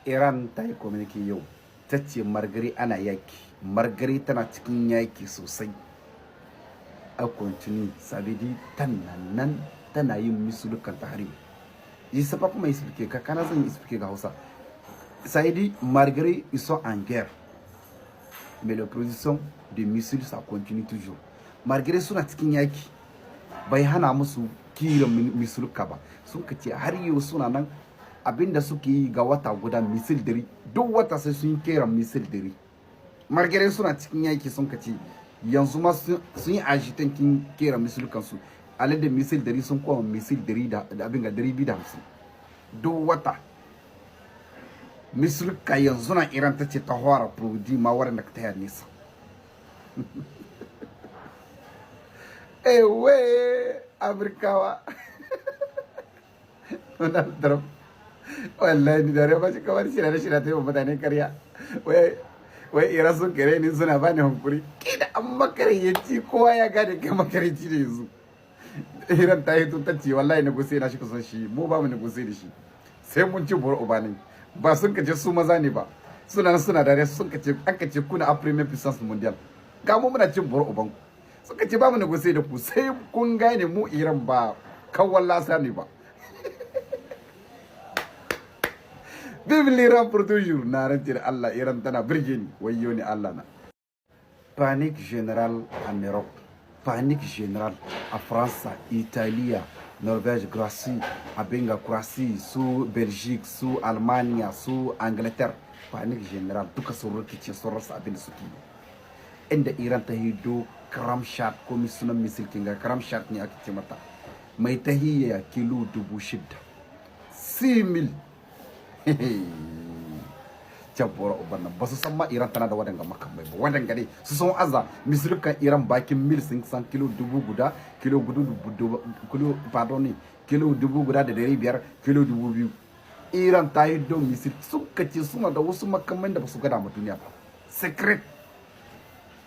Iran ta yi communique yau ta ce margari ana yaki, margari tana cikin yaki sosai. A continue, ça veut dire nan tana yin misulukan ta hari. Je sais pas comment expliquer, kana zan expliquer ga Hausa. Ça veut dire malgré ils sont en guerre, mais la production de missiles ça continue toujours. Malgré suna cikin yaki, bai hana musu kiran misuluka ba. Sun kace har yau suna nan abinda suke yi ga wata guda misil dari, duk wata sai sun kera misil dari. Margare suna cikin yaki sun kace yanzu ma sun yi ajitan kin kera misulukan su. Alal da misil dari sun koma misil dari da abin ga 250 duk wata. Misuluka yanzu na Iran ta ce ta fara produce ma waɗanda ka taya nisa. Ewe Afrikawa. Wannan darab. Wallahi ni dare ba shi kamar shi da ta yi wa mutane karya. Wai Iran sun kare ni suna bani hankuri. Kida an makaryaci kowa ya gane kai makaryaci da yanzu. Iran ta yi ta ce wallahi na guse na shi kusan shi mu ba mu na guse da shi. Sai mun ci buru ubanin. Ba sun kace su maza ne ba. Suna dare sun kace an kace kuna a premier puissance mondial. Ga mu muna cin buru uban. Suka ce ba mu na guse da ku sai kun gane mu Iran ba kawai lasa ne ba. Vive l'Iran pour toujours. Na rantir Allah Iran tana birge ni wayo ni Allah na. Panique générale en Europe. Panique générale en France, Italie, Norvège, Croatie, Abenga, Croatie, sous Belgique, sous Allemagne, sous Angleterre. Panique générale duka sun rikice sun rasa abin da suke yi. Inda Iran ta hido Karamshat ko sunan misil kinga Karamshat ne ake ce mata. Mai tahiyya kilo 6,000. 6,000. Jabbora ubannan ba su san ma Iran tana da wadanga makamai ba wadanga dai su san azza mislukan Iran bakin mil sun san kilo 1000 kilo kilo pardon ne kilo 1000 da 500 kilo 2000. Iran ta yi don misil sun kace suna da wasu makamai da ba su gada ma duniya ba secret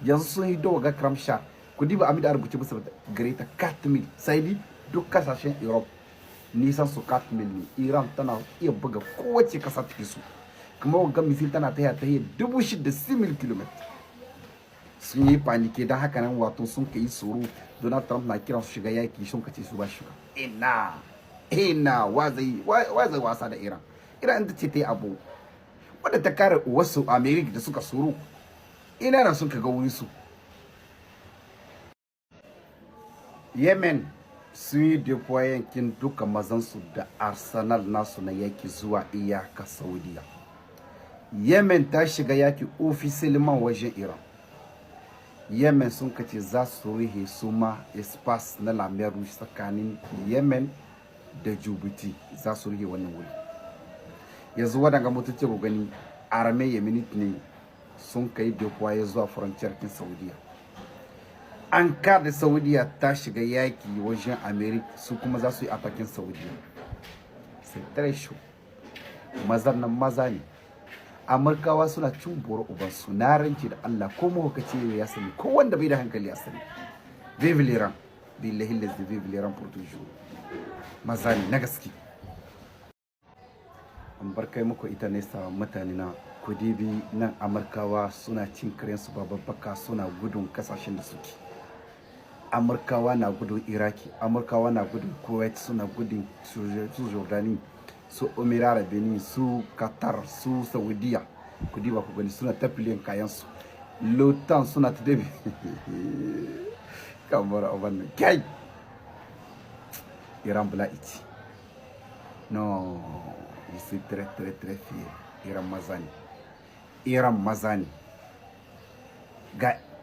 yanzu sun yi don ga Karamshat ku diba Amid a rubuce musu gare ta 4,000 sai dai duk kasashen Europe nisan su 4,000 ne. Iran tana iya buga kowace kasa take su kuma wagga misil tana ta yi 6,000 km. Sun yi panike don haka nan wato sun ka yi tsoro. Donald Trump na kiran su shiga yaki sun ka ce su ba shiga. Ina wa zai wasa da Iran. Iran ta ce ta yi abu wadda ta kare wasu America da suka tsoro. Ina na sun ka ga wuri su. Yemen sun yi deploy yankin duka mazansu da arsenal nasu na yaki zuwa iyaka Saudiya. Yemen ta shiga yaki ofisiliman wajen Iran. Yemen sun kace za su rihe su ma espace na lamar tsakanin Yemen da Djibouti za su rihe wannan wuri. Yanzu wadanga mutuce ku gani arme Yemenit ne sun kai deploy zuwa frontier kin Saudiya. An kada Saudiya ta shiga yaki wajen America su kuma za su yi atakin Saudiya. Sai tare shi mazan nan maza ne. Amurkawa suna cin boro ubansu na ranci da Allah ko mahaukaci ya sani ko wanda bai da hankali ya sani. Vive l'Iran, billahi lazi vive l'Iran pour toujours. Maza ne na gaske. An bar kai muku ita ne sa mutane na kudibi nan Amurkawa suna cin karensu babbaka suna gudun kasashen da suke. Amurkawa na gudun Iraki, Amurkawa na gudun Kuwait, suna gudun su Jordani, su Emirate Benin, su Qatar, su Saudiya. Ku diba ku gani suna tafiliyan kayansu. L'OTAN suna ta dabi. Kamar abannan kai. Iran bula'ici. No, je suis très fier. Iran mazani. Iran mazani.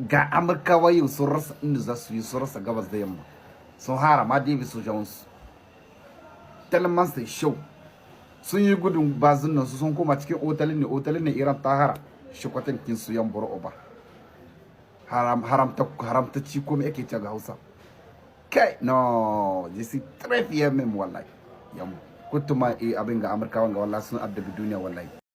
Ga Amurkawa yau sun rasa inda za su yi sun rasa gabas da yamma. Sun hara ma David sojawansu. Talman sai show. Sun yi gudun bazin nan su sun koma cikin otalin ne Iran ta hara shikwatin kinsu yan buru uba. Haramta ci ko me yake ce ga Hausa. Kai no, je suis très fier même wallahi. Yam kutuma abin ga Amurkawan ga wallahi sun addabi duniya wallahi.